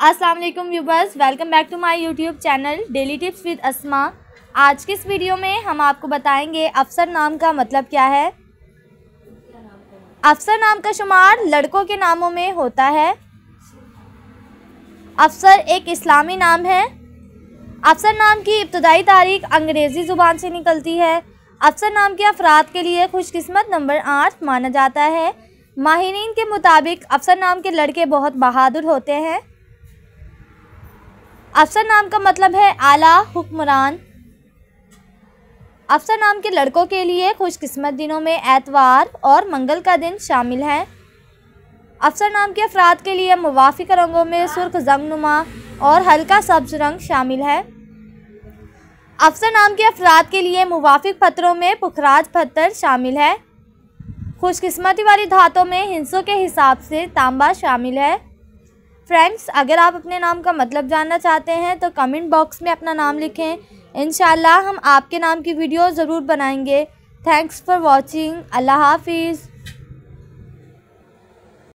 अस्सलाम वालेकुम viewers, welcome back to my YouTube channel daily tips with Asma. आज की इस वीडियो में हम आपको बताएंगे अफसर नाम का मतलब क्या है। अफसर नाम का शुमार लड़कों के नामों में होता है। अफसर एक इस्लामी नाम है। अफसर नाम की इब्तदाई तारीख अंग्रेज़ी ज़ुबान से निकलती है। अफसर नाम के अफराद के लिए खुशकिस्मत नंबर 8 माना जाता है। माहिरीन के मुताबिक अफसर नाम के लड़के बहुत बहादुर होते हैं। अफसर नाम का मतलब है आला हुक्मरान। अफसर नाम के लड़कों के लिए खुशकिस्मत दिनों में एतवार और मंगल का दिन शामिल है। अफसर नाम के अफराद के लिए मुवाफिक रंगों में सुर्ख जंगनुमा और हल्का सब्ज रंग शामिल है। अफसर नाम के अफराद के लिए मुवाफिक पत्थरों में पुखराज पत्थर शामिल है। खुशकिस्मती वाली धातों में हिस्सों के हिसाब से तांबा शामिल है। फ्रेंड्स, अगर आप अपने नाम का मतलब जानना चाहते हैं तो कमेंट बॉक्स में अपना नाम लिखें। इंशाल्लाह हम आपके नाम की वीडियो ज़रूर बनाएंगे। Thanks for watching. अल्लाह हाफिज़।